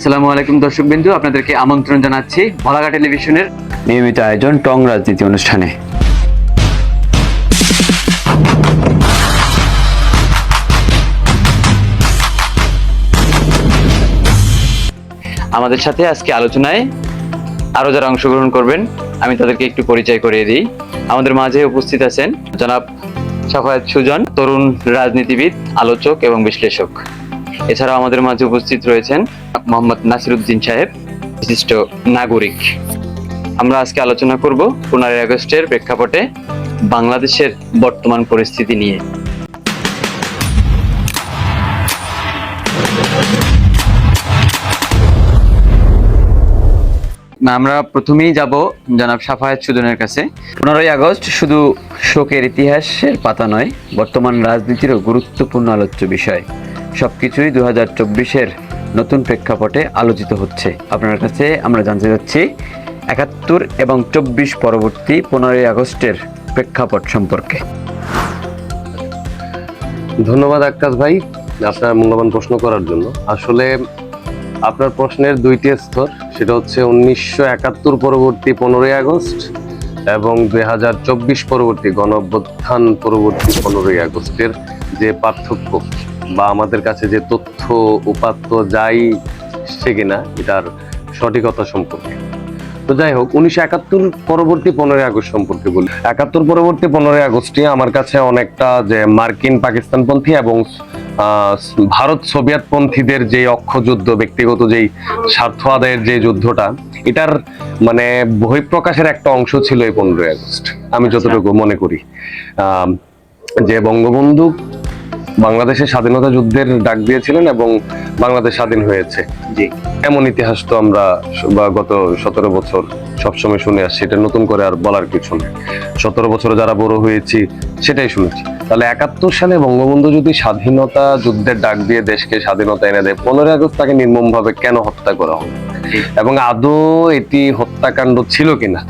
আসসালামু আলাইকুম দর্শকবৃন্দু, আপনাদেরকে আমন্ত্রণ জানাচ্ছি ভোলাঘাট টেলিভিশনের নিয়মিত আয়োজন টং রাজনীতি অনুষ্ঠানে। আমাদের সাথে আজকে আলোচনায় আরো যারা অংশগ্রহণ করবেন আমি তাদেরকে একটু পরিচয় করিয়ে দিই। আমাদের মাঝে উপস্থিত আছেন জনাব সাফায়েত সুজন, তরুণ রাজনীতিবিদ, আলোচক এবং বিশ্লেষক। এছাড়াও আমাদের মাঝে উপস্থিত রয়েছেন মোহাম্মদ নাসিরউদ্দিন সাহেব, বিশিষ্ট নাগরিক। আমরা আজকে আলোচনা করব 15 আগস্টের প্রেক্ষাপটে বাংলাদেশের বর্তমান পরিস্থিতি নিয়ে। আমরা প্রথমেই যাব জনাব সাফায়েত সুজনের কাছে। 15 আগস্ট শুধু শোকের ইতিহাসের পাতা নয়, বর্তমান রাজনীতিরও গুরুত্বপূর্ণ আলোচ্য বিষয়। সবকিছুই 2024-এর নতুন প্রেক্ষাপটে আলোচিত হচ্ছে। আপনার কাছে আমরা জানতে চাচ্ছি 71 এবং 24 পরবর্তী 15 আগস্টের প্রেক্ষাপট সম্পর্কে। ধন্যবাদ আক্কাস ভাই আপনার মূল্যবান প্রশ্ন করার জন্য। আসলে আপনার প্রশ্নের দুইটি স্তর, সেটা হচ্ছে 1971 পরবর্তী 15 আগস্ট এবং 2024 পরবর্তী গণঅভ্যুত্থান পরবর্তী 15 আগস্টের যে পার্থক্য বা আমাদের কাছে যে তথ্য উপাত্ত যাই সে কিনা এটার সঠিকতা সম্পর্কে। তো যাই হোক, 1971 পরবর্তী 15 আগস্ট সম্পর্কে বলি। 71 পরবর্তী 15 আগস্টে আমার কাছে অনেকটা যে মার্কিন পাকিস্তানপন্থী এবং ভারত সোভিয়েত পন্থীদের যে অক্ষযুদ্ধ, ব্যক্তিগত যেই স্বার্থ আদায়ের যে যুদ্ধটা, এটার মানে বহিঃপ্রকাশের একটা অংশ ছিল এই 15 আগস্ট। আমি যতটুকু মনে করি যে বঙ্গবন্ধু বাংলাদেশের স্বাধীনতা যুদ্ধের ডাক দিয়েছিলেন এবং বাংলাদেশ স্বাধীন হয়েছে। জি, এমন ইতিহাস তো আমরা গত 17 বছর সবসময় শুনে আসছি, এটা নতুন করে আর বলার কিছু নেই। 17 বছরে যারা বড় হয়েছি সেটাই শুনেছি। তাহলে 71 সালে বঙ্গবন্ধু যদি স্বাধীনতা যুদ্ধের ডাক দিয়ে দেশকে স্বাধীনতা এনে দেয়, 15 আগস্ট তাকে নির্মমভাবে কেন হত্যা করা হবে এবং আদৌ এটি হত্যাকাণ্ড ছিল কিনা?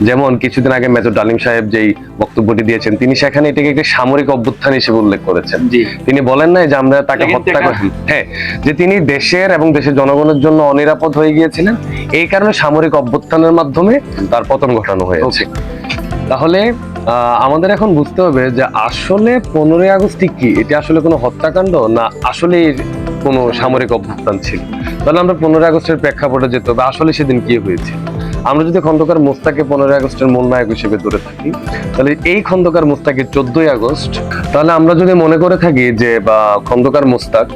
যেমন কিছুদিন আগে মেজর ডালিম সাহেব যেই বক্তব্যটি দিয়েছেন, তিনি সেখানে এটাকে একটি সামরিক অভ্যুত্থান হিসেবে উল্লেখ করেছেন। তিনি বলেন নাই যে আমরা তাকে হত্যা করি, হ্যাঁ, যে তিনি দেশের এবং দেশের জনগণের জন্য অনিরাপদ হয়ে গিয়েছিলেন, এই কারণে সামরিক অভ্যুত্থানের মাধ্যমে তার পতন ঘটানো হয়েছে। তাহলে আমাদের এখন বুঝতে হবে যে আসলে 15 আগস্ট কি এটি আসলে কোনো হত্যাকাণ্ড না আসলে কোনো সামরিক অভ্যুত্থান ছিল? তাহলে আমরা 15 আগস্টের প্রেক্ষাপটে যেতে হবে, আসলে সেদিন কি হয়েছে। আমরা যদি খন্দকার মোস্তাকে 15 আগস্টের মূল নায়ক হিসেবে ধরে থাকি, তাহলে এই খন্দকার মোস্তাকের 14 আগস্ট, তাহলে আমরা যদি মনে করে থাকি যে বা খন্দকার মোস্তাক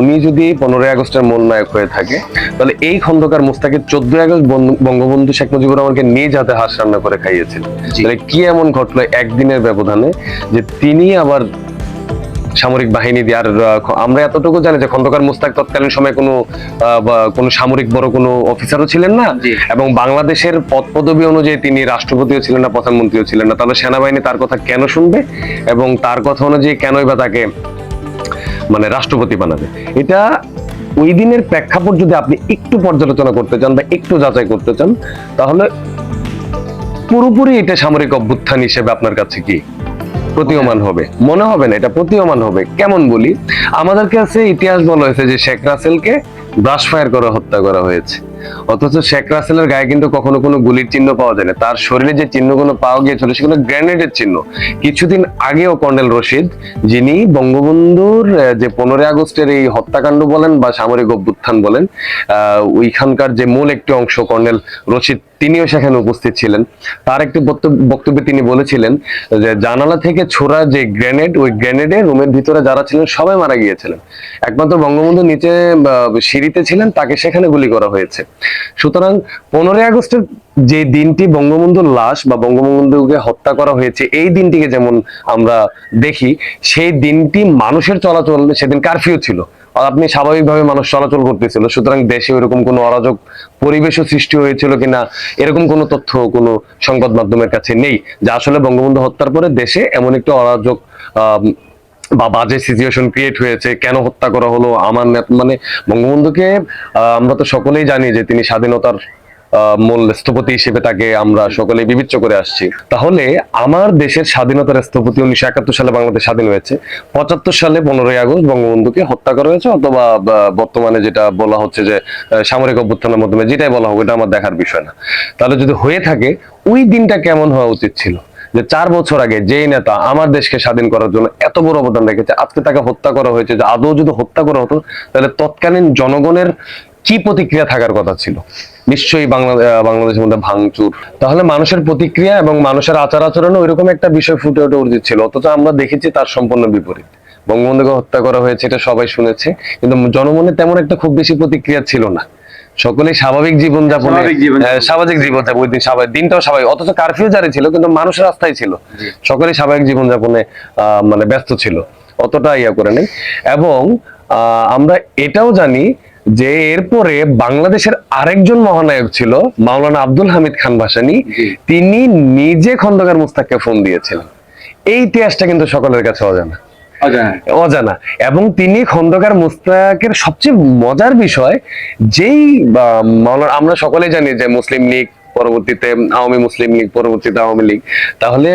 উনি যদি 15 আগস্টের মূল নায়ক হয়ে থাকে, তাহলে এই খন্দকার মোস্তাকের 14 আগস্ট বঙ্গবন্ধু শেখ মুজিবুর রহমানকে নিজ হাতে হাঁস রান্না করে খাইয়েছেন। তাহলে কি এমন ঘটলো একদিনের ব্যবধানে যে তিনি আবার সামরিক বাহিনী দিয়ে? আর আমরা এতটুকু জানি যে খন্দকার মোস্তাক তৎকালীন সময় কোনো সামরিক বড় কোনো অফিসারও ছিলেন না এবং বাংলাদেশের পদ পদবি অনুযায়ী তিনি রাষ্ট্রপতিও ছিলেন না, প্রধানমন্ত্রীও ছিলেন না। তাহলে সেনাবাহিনী তার কথা কেন শুনবে এবং তার কথা অনুযায়ী কেনই বা তাকে মানে রাষ্ট্রপতি বানাবে? এটা ওই দিনের প্রেক্ষাপট যদি আপনি একটু পর্যালোচনা করতে চান বা একটু যাচাই করতে চান, তাহলে পুরোপুরি এটা সামরিক অভ্যুত্থান হিসেবে আপনার কাছে কি প্রতীয়মান হবে? মনে হবে না, এটা প্রতীয়মান হবে। কেমন বলি, আমাদের কাছে ইতিহাস বলা হয়েছে যে শেখ রাসেলকে ব্রাশ ফায়ার করে হত্যা করা হয়েছে, অথচ শেখ রাসেলের গায়ে কিন্তু কখনো কোনো গুলির চিহ্ন পাওয়া যায় না। তার শরীরে যে চিহ্নগুলো পাওয়া গিয়েছিল সেগুলো গ্রেনেডের চিহ্ন। কিছুদিন আগেও কর্নেল রশিদ, যিনি বঙ্গবন্ধুর যে 15 আগস্টের এই হত্যাকাণ্ড বলেন বা সামরিক অভ্যুত্থান বলেন, ওইখানকার যে মূল একটি অংশ, কর্নেল রশিদ তিনিও সেখানে উপস্থিত ছিলেন। তার একটি বক্তব্যে তিনি বলেছিলেন যে জানালা থেকে ছোড়া যে গ্রেনেড, ওই গ্রেনেডে রুমের ভিতরে যারা ছিলেন সবাই মারা গিয়েছিলেন, একমাত্র বঙ্গবন্ধু নিচে সিঁড়িতে ছিলেন, তাকে সেখানে গুলি করা হয়েছে। সুতরাং 15 আগস্টের যে দিনটি বঙ্গবন্ধুর লাশ বা বঙ্গবন্ধুকে হত্যা করা হয়েছে, এই দিনটিকে যেমন আমরা দেখি, সেই দিনটি মানুষের চলাচল, সেদিন কারফিউ ছিল, আপনি স্বাভাবিকভাবে মানুষ চলাচল করতেছিল। সুতরাং দেশে ওইরকম কোনো অরাজক পরিবেশও সৃষ্টি হয়েছিল কিনা এরকম কোনো তথ্য কোনো সংবাদ মাধ্যমের কাছে নেই যে আসলে বঙ্গবন্ধু হত্যার পরে দেশে এমন একটা অরাজক বা বাজে সিচুয়েশন ক্রিয়েট হয়েছে, কেন হত্যা করা হলো। আমার মানে বঙ্গবন্ধুকে আমরা তো সকলেই জানি যে তিনি স্বাধীনতার মূল স্থপতি হিসেবে তাকে আমরা সকলে বিবেচ্য করে আসছি। তাহলে আমার দেশের স্বাধীনতার স্থপতি 1971 সালে বাংলাদেশ স্বাধীন হয়েছে, 75 সালে 15ই আগস্ট বঙ্গবন্ধুকে হত্যা করা হয়েছে, অথবা বর্তমানে যেটা বলা হচ্ছে যে সামরিক অভ্যুত্থানের মাধ্যমে, যেটাই বলা হোক, এটা আমার দেখার বিষয় না। তাহলে যদি হয়ে থাকে, ওই দিনটা কেমন হওয়া উচিত ছিল যে 4 বছর আগে যেই নেতা আমার দেশকে স্বাধীন করার জন্য এত বড় অবদান রেখেছে, আজকে তাকে হত্যা করা হয়েছে। যে আদৌ যদি হত্যা করা হতো, তাহলে তৎকালীন জনগণের কি প্রতিক্রিয়া থাকার কথা ছিল? নিশ্চয়ই বাংলাদেশের মধ্যে ভাঙচুর। তাহলে মানুষের প্রতিক্রিয়া এবং মানুষের আচার আচরণে ওইরকম একটা বিষয় ফুটে ওঠা উচিত ছিল, অথচ আমরা দেখেছি তার সম্পূর্ণ বিপরীত। বঙ্গবন্ধুকে হত্যা করা হয়েছে, এটা সবাই শুনেছে, কিন্তু জনমনে তেমন একটা খুব বেশি প্রতিক্রিয়া ছিল না। সকলেই স্বাভাবিক জীবনযাপনে, স্বাভাবিক জীবনযাপন, ওই দিন স্বাভাবিক, দিনটাও স্বাভাবিক, অথচ কারফিউ জারি ছিল, কিন্তু মানুষ রাস্তায় ছিল, সকলেই স্বাভাবিক জীবনযাপনে মানে ব্যস্ত ছিল, অতটা ইয়া করে নেই। এবং আমরা এটাও জানি যে এরপরে বাংলাদেশের আরেকজন মহানায়ক ছিল মাওলানা আব্দুল হামিদ খান ভাসানী, তিনি নিজে খন্দকার মুস্তাককে ফোন দিয়েছিলেন। এই ইতিহাসটা কিন্তু সকলের কাছে অজানা। এবং তিনি খন্দকার মুস্তাকের সবচেয়ে মজার বিষয়, যেই আমরা সকলে জানি যে মুসলিম লীগ, পরবর্তীতে আওয়ামী মুসলিম লীগ, পরবর্তীতে আওয়ামী লীগ, তাহলে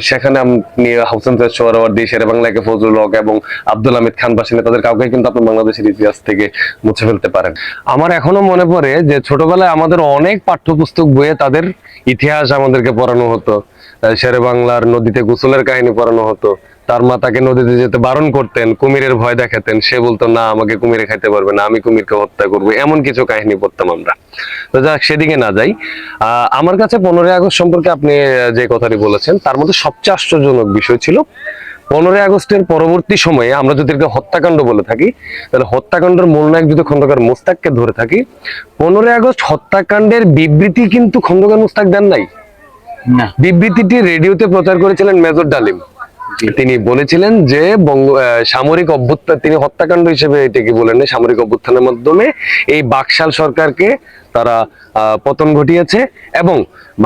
সেখানে আপনি হোসেন সোহরাওয়ার্দী, শেরে বাংলা ফজলুল হক এবং আব্দুল হামিদ খান ভাসানী, তাদের কাউকে কিন্তু আপনি বাংলাদেশের ইতিহাস থেকে মুছে ফেলতে পারেন। আমার এখনো মনে পড়ে যে ছোটবেলায় আমাদের অনেক পাঠ্যপুস্তক বইয়ে তাদের ইতিহাস আমাদেরকে পড়ানো হতো। শেরে বাংলার নদীতে গোসলের কাহিনী পড়ানো হতো, তার মা তাকে নদীতে যেতে বারণ করতেন, কুমিরের ভয় দেখাতেন, সে বলতো না, আমাকে কুমিরে খাইতে পারবে না, আমি কুমিরকে হত্যা করবো, এমন কিছু কাহিনী পড়তাম আমরা। তো যাক, সেদিকে না যাই। আমার কাছে 15ই আগস্ট সম্পর্কে আপনি যে কথাটি বলেছেন, তার মধ্যে সবচেয়ে আশ্চর্যজনক বিষয় ছিল 15ই আগস্টের পরবর্তী সময়ে আমরা যদি এটাকে হত্যাকাণ্ড বলে থাকি, তাহলে হত্যাকাণ্ডের মূল নায়ক যদি খন্দকার মোস্তাককে ধরে থাকি, 15ই আগস্ট হত্যাকাণ্ডের বিবৃতি কিন্তু খন্দকার মোস্তাক দেন নাই। বিবৃতিটি রেডিওতে প্রচার করেছিলেন মেজর ডালিম। তিনি বলেছিলেন যে সামরিক অভ্যুত্থান, তিনি হত্যাকাণ্ড হিসেবে এটাকে বলেন, সামরিক অভ্যুত্থানের মাধ্যমে এই বাকশাল সরকারকে তারা পতন ঘটিয়েছে এবং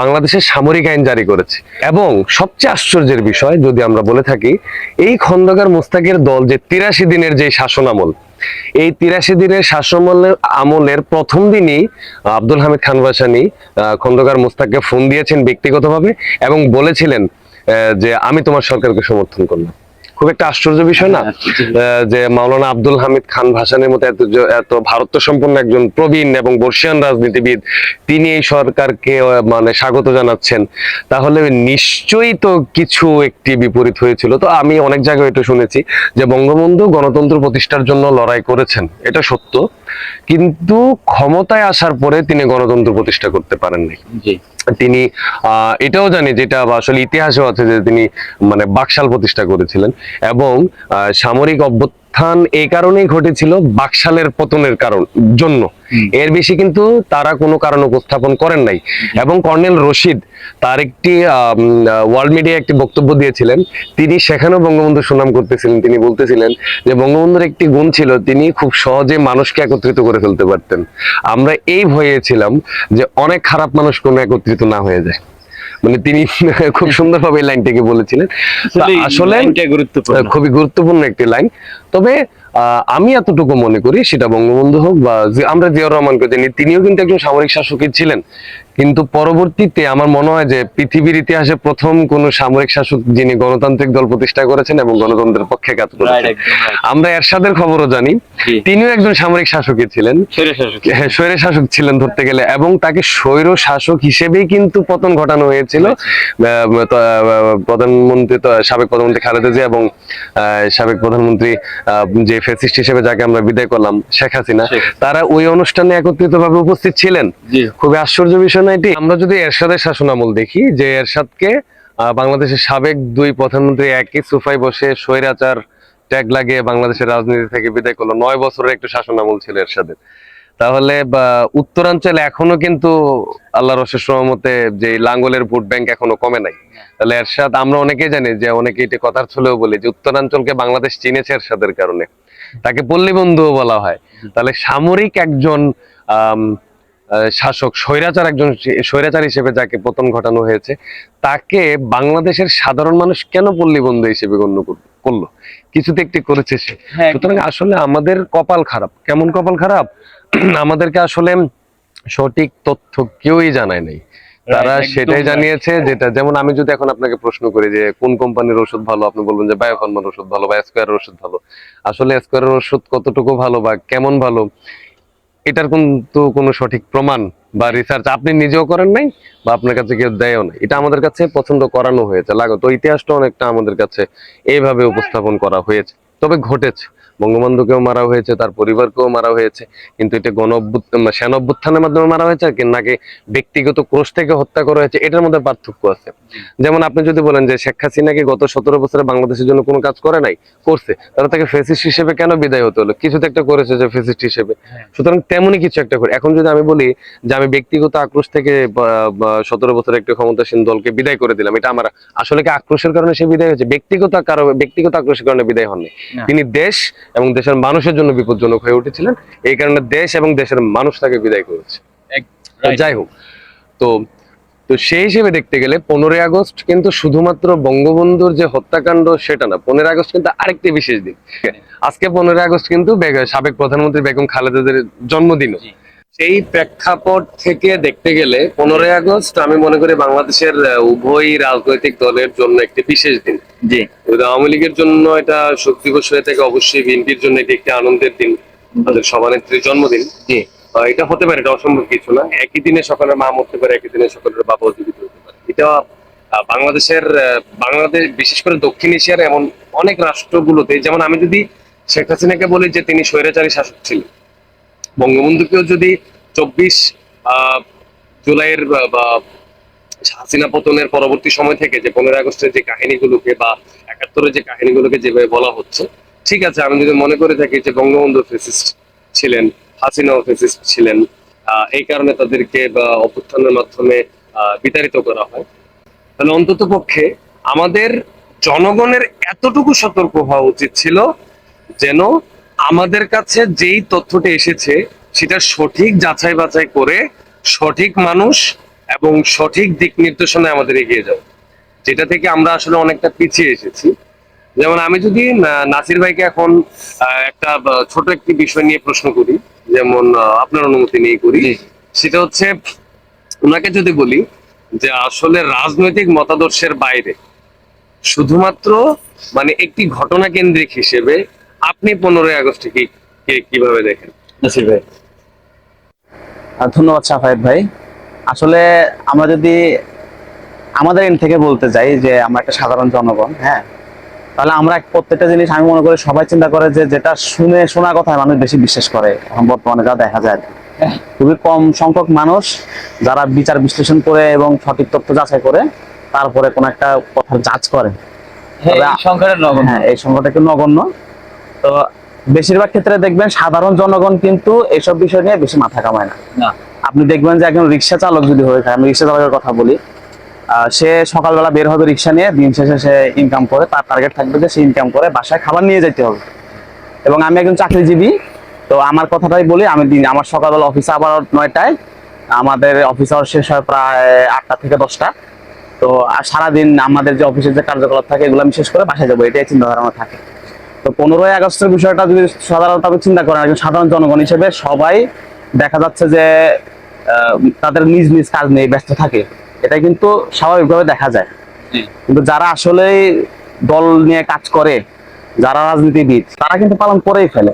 বাংলাদেশের সামরিক আইন জারি করেছে। এবং সবচেয়ে আশ্চর্যের বিষয় যদি আমরা বলে থাকি, এই খন্দকার মোস্তাকের দল যে 83 দিনের যে শাসন আমল, এই 83 দিনের শাসন আমলের প্রথম দিনই আব্দুল হামিদ খান ভাসানী খন্দকার মোস্তাককে ফোন দিয়েছেন ব্যক্তিগতভাবে এবং বলেছিলেন যে আমি তোমার সরকারকে সমর্থন করলাম। খুব একটা আশ্চর্য বিষয় না যে মাওলানা আব্দুল হামিদ খান ভাসানীর মতো এত ভারত সম্পন্ন একজন প্রবীণ এবং বর্ষিয়ান রাজনীতিবিদ, তিনি এই সরকারকে মানে স্বাগত জানাচ্ছেন, তাহলে নিশ্চয়ই তো কিছু একটি বিপরীত হয়েছিল। তো আমি অনেক জায়গায় এটা শুনেছি যে বঙ্গবন্ধু গণতন্ত্র প্রতিষ্ঠার জন্য লড়াই করেছেন, এটা সত্য, কিন্তু ক্ষমতায় আসার পরে তিনি গণতন্ত্র প্রতিষ্ঠা করতে পারেননি। তিনি এটাও জানি, যেটা আসলে ইতিহাসেও আছে, যে তিনি মানে বাকশাল প্রতিষ্ঠা করেছিলেন এবং সামরিক অভ্যুত্থান এই কারণেই ঘটেছিল বাকশালের পতনের জন্য, এর বেশি কিন্তু তারা কোনো কারণ উপস্থাপন করেন নাই। এবং কর্নেল রশিদ তার একটি ওয়ার্ল্ড মিডিয়া একটি বক্তব্য দিয়েছিলেন, তিনি সেখানেও বঙ্গবন্ধুর সুনাম করতেছিলেন। তিনি বলতেছিলেন যে বঙ্গবন্ধুর একটি গুণ ছিল, তিনি খুব সহজে মানুষকে একত্রিত করে ফেলতে পারতেন। আমরা এই ভয়ে ছিলাম যে অনেক খারাপ মানুষ কোনো একত্রিত না হয়ে যায়। মানে তিনি খুব সুন্দরভাবে এই লাইনটাকে বলেছিলেন। আসলে খুবই গুরুত্বপূর্ণ একটি লাইন। তবে আমি এতটুকু মনে করি, সেটা বঙ্গবন্ধু হোক বা আমরা জিয়াউর রহমানকে জানি, তিনিও কিন্তু একজন সামরিক শাসকই ছিলেন, কিন্তু পরবর্তীতে আমার মনে হয় যে পৃথিবীর ইতিহাসে প্রথম কোন সামরিক শাসক যিনি গণতান্ত্রিক দল প্রতিষ্ঠা করেছেন এবং গণতন্ত্রের পক্ষে কাজ করেছেন। আমরা এরশাদের খবরও জানি, তিনিও একজন সামরিক শাসকই ছিলেন, স্বৈর শাসক ছিলেন ধরতে গেলে, এবং তাকে স্বৈর শাসক হিসেবেই কিন্তু পতন ঘটানো হয়েছিল। প্রধানমন্ত্রী, সাবেক প্রধানমন্ত্রী খালেদা জিয়া এবং সাবেক প্রধানমন্ত্রী যে ফ্যাসিস্ট হিসেবে যাকে আমরা বিদায় করলাম, শেখ হাসিনা, তারা ওই অনুষ্ঠানে একত্রিত ভাবে উপস্থিত ছিলেন। খুবই আশ্চর্য বিষয় না এটি? আমরা যদি এরশাদের শাসন আমল দেখি, যে এরশাদকে বাংলাদেশের সাবেক 2 প্রধানমন্ত্রী একই সোফায় বসে স্বৈরাচার ট্যাগ লাগিয়ে বাংলাদেশের রাজনীতি থেকে বিদায় করলো। 9 বছরের একটু শাসন আমল ছিল এরশাদের। তাহলে উত্তরাঞ্চলে এখনো কিন্তু আল্লাহর অশেষ রহমতে যে লাঙ্গলের ভোট ব্যাংক এখনো কমে নাই। তাহলে এরশাদ, আমরা অনেকেই জানি যে, অনেকে এটা কথার ছলেও বলি যে উত্তরাঞ্চলকে বাংলাদেশ চিনেছে এরশাদের কারণে, তাকে পল্লী বন্ধুও বলা হয়। তাহলে সামরিক একজন শাসক, স্বৈরাচার হিসেবে যাকে পতন ঘটানো হয়েছে, তাকে বাংলাদেশের সাধারণ মানুষ কেন পল্লী বন্ধু হিসেবে গণ্য করলো? কিছুতে একটি করেছে সে। সুতরাং আসলে আমাদের কপাল খারাপ। কেমন কপাল খারাপ? আমাদেরকে আসলে সঠিক তথ্য কেউই জানায় নাই। তারা একদম সেটাই right. জানিয়েছে যেটা, যেমন আমি যদি এখন আপনাকে প্রশ্ন করি যে কোন কোম্পানির ওষুধ ভালো, আপনি বলবেন যে বায়োফার্মার ওষুধ ভালো বা স্কয়ারের ওষুধ ভালো। আসলে স্কয়ারের ওষুধ কতটুকু ভালো বা কেমন ভালো, এটার কিন্তু কোনো সঠিক প্রমাণ বা রিসার্চ আপনি নিজেও করেন নাই বা আপনার কাছে কেউ দেয়ও না। এটা আমাদের কাছে পছন্দ করানো হয়েছে, লাগো তো ইতিহাসটা অনেকটা আমাদের কাছে এইভাবে উপস্থাপন করা হয়েছে। তবে ঘটেছে, বঙ্গবন্ধুকেও মারা হয়েছে, তার পরিবারকেও মারা হয়েছে, কিন্তু এটা সেনা অভ্যুত্থানের মাধ্যমে মারা হয়েছে নাকি ব্যক্তিগত ক্রোশ থেকে হত্যা করা হয়েছে, এটার মধ্যে পার্থক্য আছে। যেমন আপনি যদি বলেন যে শেখ হাসিনা কি গত 17 বছরে বাংলাদেশের জন্য কোনো কাজ করে নাই, করছে, তাহলে তাকে ফেসিস্ট হিসেবে কেন বিদায় হতে হলো? কিছু তো একটা করেছে যে ফেসিস্ট হিসেবে। সুতরাং তেমনই কিছু একটা করে এখন যদি আমি বলি যে আমি ব্যক্তিগত আক্রোশ থেকে 17 বছরের একটা ক্ষমতাসীন দলকে বিদায় করে দিলাম, এটা আমার আসলে কি আক্রোশের কারণে সে বিদায় হয়েছে? ব্যক্তিগত আক্রোশের কারণে বিদায় হননি। তিনি দেশ এবং দেশের মানুষের জন্য বিপজ্জনক হয়ে উঠেছিলেন, এই কারণে দেশ এবং দেশের মানুষ তাকে বিদায় করেছে। তো যাই হোক, তো তো সেই হিসেবে দেখতে গেলে 15ই আগস্ট কিন্তু শুধুমাত্র বঙ্গবন্ধুর যে হত্যাকাণ্ড সেটা না, 15ই আগস্ট কিন্তু আরেকটি বিশেষ দিন। আজকে 15ই আগস্ট কিন্তু সাবেক প্রধানমন্ত্রী বেগম খালেদাদের জন্মদিনও। সেই প্রেক্ষাপট থেকে দেখতে গেলে 15ই আগস্ট আমি মনে করি বাংলাদেশের উভয় রাজনৈতিক দলের জন্য একটি বিশেষ দিন। জি, আওয়ামী লীগের জন্য এটা শোক দিবস হয়ে থাকে, অবশ্যই বিএনপির জন্য এটি একটি আনন্দের দিন, তাদের সভানেত্রীর জন্মদিন। জি, এটা হতে পারে, এটা অসম্ভব কিছু না। একই দিনে সকালের মা মরতে পারে, একই দিনে সকালের বাবাও জীবিত হতে পারে। এটা বাংলাদেশ বিশেষ করে দক্ষিণ এশিয়ার এমন অনেক রাষ্ট্রগুলোতে, যেমন আমি যদি শেখ হাসিনাকে বলি যে তিনি স্বৈরাচারী শাসক ছিলেন, বঙ্গবন্ধুকেও যদি 24 জুলাইয়ের বা হাসিনা পতনের পরবর্তী সময় থেকে যে 15ই আগস্টের যে কাহিনীগুলোকে বা 71-এর যে কাহিনীগুলোকে যেভাবে বলা হচ্ছে, ঠিক আছে, আমি যদি মনে করে থাকি যে বঙ্গবন্ধু ফেসিস্ট ছিলেন, হাসিনাও ফেসিস্ট ছিলেন, এই কারণে তাদেরকে বা অভ্যুত্থানের মাধ্যমে বিতাড়িত করা হয়, তাহলে অন্তত পক্ষে আমাদের জনগণের এতটুকু সতর্ক হওয়া উচিত ছিল যেন আমাদের কাছে যেই তথ্যটি এসেছে সেটা সঠিক যাচাই বাছাই করে সঠিক মানুষ এবং সঠিক দিক নির্দেশনায় আমাদের এগিয়ে যাও, যেটা থেকে আমরা আসলে অনেকটা পিছিয়ে এসেছি। যেমন আমি যদি নাসির ভাইকে এখন একটা ছোট একটি বিষয় নিয়ে প্রশ্ন করি, যেমন আপনার অনুমতি নিয়ে করি, সেটা হচ্ছে ওনাকে যদি বলি যে আসলে রাজনৈতিক মতাদর্শের বাইরে শুধুমাত্র মানে একটি ঘটনা কেন্দ্রিক হিসেবে আপনি 15ই আগস্টে কিভাবে দেখেন? নাসির ভাই। ধন্যবাদ সাফায়েত ভাই। আসলে আমরা যদি আমাদের এন্ড থেকে বলতে যাই যে আমরা একটা সাধারণ জনগণ, হ্যাঁ, তাহলে আমরা প্রত্যেকটা জিনিস আমি মনে করি সবাই চিন্তা করে যে যেটা শোনা কথায় মানুষ বেশি বিশ্বাস করে, এখন বর্তমানে যা দেখা যায়। খুবই কম সংখ্যক মানুষ যারা বিচার বিশ্লেষণ করে এবং সঠিক তথ্য যাচাই করে তারপরে কোন একটা কথা জাজ করে। হ্যাঁ, এই সংখ্যাটা একটু নগণ্য। তো বেশিরভাগ ক্ষেত্রে দেখবেন সাধারণ জনগণ কিন্তু এইসব বিষয় নিয়ে বেশি মাথা কামায় না। আপনি দেখবেন যে একজন রিক্সা চালক যদি হয়ে থাকে, আমি রিক্সা চালকের কথা বলি, সে সকালবেলা বের হবে রিক্সা নিয়ে, দিন শেষে সে ইনকাম করে, তার টার্গেট থাকবে যে সে ইনকাম করে বাসায় খাবার নিয়ে যেতে হবে। এবং আমি একজন চাকরিজীবী, তো আমার কথাটাই বলি, আমার সকালবেলা অফিসে আবার 9টায়, আমাদের অফিস আওয়ার শেষ হয় প্রায় 8টা থেকে 10টা। তো আর সারাদিন আমাদের যে অফিসের যে কার্যকলাপ থাকে এগুলো আমি শেষ করে বাসায় যাবো, এটাই চিন্তা ধারণা থাকে। তো 15ই আগস্টের বিষয়টা যদি সাধারণত চিন্তা করেন, একজন সাধারণ জনগণ হিসেবে সবাই দেখা যাচ্ছে যে তাদের নিজ নিজ কাজ নিয়ে ব্যস্ত থাকে, এটা কিন্তু স্বাভাবিকভাবে দেখা যায়। কিন্তু যারা আসলে দল নিয়ে কাজ করে, যারা রাজনীতিবিদ, তারা কিন্তু পালন করেই ফেলে।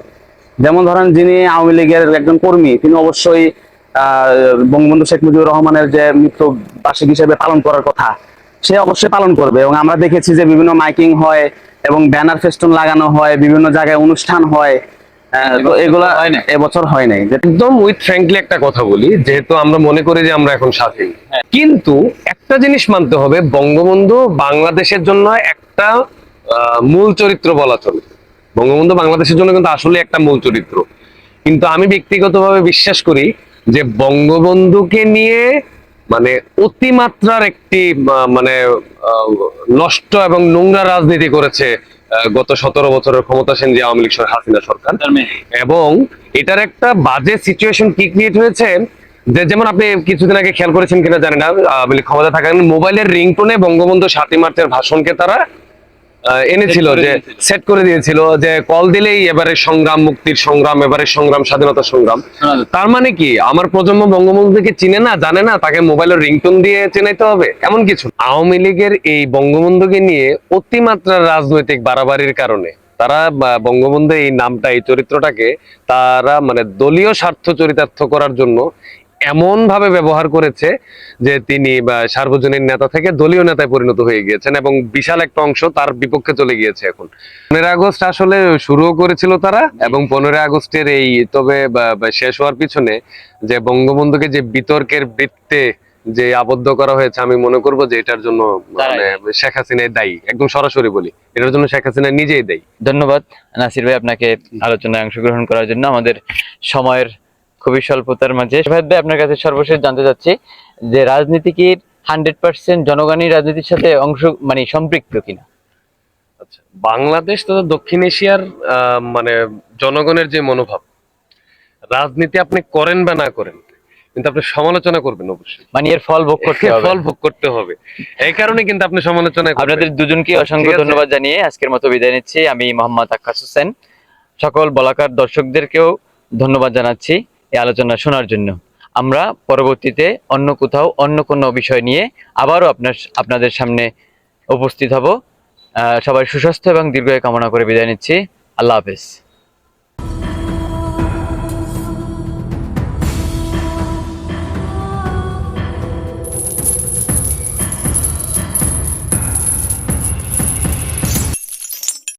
যেমন ধরেন যিনি আওয়ামী লীগের একজন কর্মী, তিনি অবশ্যই বঙ্গবন্ধু শেখ মুজিবুর রহমানের যে মৃত্যু বার্ষিক হিসেবে পালন করার কথা, সে অবশ্যই পালন করবে। এবং আমরা দেখেছি যে বিভিন্ন মাইকিং হয় এবং ব্যানার ফেস্টুন লাগানো হয়, বিভিন্ন জায়গায় অনুষ্ঠান হয়, তো এগুলা এবছর হয় নাই। একদম উইথ ফ্র্যাঙ্কলি একটা কথা বলি, যেহেতু আমরা মনে করি যে আমরা এখন স্বাধীন, কিন্তু একটা জিনিস মানতে হবে, বঙ্গবন্ধু বাংলাদেশের জন্য একটা মূল চরিত্র বলা চলে। বঙ্গবন্ধু বাংলাদেশের জন্য কিন্তু আসলে একটা মূল চরিত্র। কিন্তু আমি ব্যক্তিগতভাবে বিশ্বাস করি যে বঙ্গবন্ধুকে নিয়ে মানে অতিমাত্রার একটি মানে নষ্ট এবং নোংরা রাজনীতি করেছে গত 17 বছরের ক্ষমতাসীন যে আওয়ামী লীগ হাসিনা সরকার। এবং এটার একটা বাজে সিচুয়েশন কি ক্রিয়েট হয়েছে, যে যেমন আপনি কিছুদিন আগে খেয়াল করেছেন কিনা জানি না, আওয়ামী লীগ ক্ষমতা থাকাকালীন মোবাইলের রিংটোনে বঙ্গবন্ধু 7ই মার্চের ভাষণকে তারা এনেছিল, যে সেট করে দিয়েছিল যে কল দিলেই এবারে সংগ্রাম, মুক্তির সংগ্রাম, এবারে সংগ্রাম, স্বাধীনতা সংগ্রাম। তার মানে কি আমার প্রজন্ম বঙ্গবন্ধুকে চিনে না, জানে না, তাকে মোবাইলের রিংটোন দিয়ে চেনাইতে হবে এমন কিছু। আওয়ামী লীগের এই বঙ্গবন্ধুকে নিয়ে অতিমাত্রার রাজনৈতিক বাড়াবাড়ির কারণে তারা বঙ্গবন্ধু এই নামটা, এই চরিত্রটাকে তারা মানে দলীয় স্বার্থ চরিতার্থ করার জন্য এমন ভাবে ব্যবহার করেছে যে তিনি সার্বজনীন নেতা থেকে দলীয় নেতায় পরিণত হয়ে গিয়েছেন এবং বিশাল একটা অংশ তার বিপক্ষে চলে গিয়েছে এখন। 15 আগস্ট আসলে শুরুও করেছিল তারা, এবং 15 আগস্টের এই তবে শেষ হওয়ার পিছনে যে বঙ্গবন্ধুকে যে বিতর্কের বৃত্তে যে আবদ্ধ করা হয়েছে, আমি মনে করব যে এটার জন্য মানে শেখ হাসিনাই দায়ী, একদম সরাসরি বলি, এটার জন্য শেখ হাসিনা নিজেই দায়ী। ধন্যবাদ নাসির ভাই আপনাকে আলোচনায় অংশগ্রহণ করার জন্য। আমাদের সময়ের খুবই স্বল্পতার মাঝে ফাহিদ ভাই আপনার কাছে সর্বশেষ জানতে চাচ্ছি যে রাজনীতি কি 100% জনগণই রাজনীতির সাথে মানে সম্পৃক্ত কিনা? আচ্ছা, বাংলাদেশ তথা দক্ষিণ এশিয়ার মানে জনগণের যে মনোভাব, রাজনীতি আপনি করেন বা না করেন, কিন্তু আপনি সমালোচনা করবেন অবশ্যই, মানে এর ফল ভোগ করতে হবে। ফল ভোগ করতে হবে, এই কারণে কিন্তু আপনি সমালোচনা করবেন। আপনাদের দুজনকে অসংখ্য ঠিক আছে। ধন্যবাদ জানিয়ে আজকের মতো বিদায় নিচ্ছি। আমি মোহাম্মদ আক্কাস হোসেন। সকল বলাকার দর্শকদেরকেও ধন্যবাদ জানাচ্ছি এই আলোচনা শোনার জন্য। আমরা পরবর্তীতে অন্য কোথাও অন্য কোনো বিষয় নিয়ে আবারও আপনাদের সামনে উপস্থিত হব। সবাই সুস্বাস্থ্য এবং দীর্ঘায়ু কামনা করে বিদায় নিচ্ছি। আল্লাহ হাফেজ।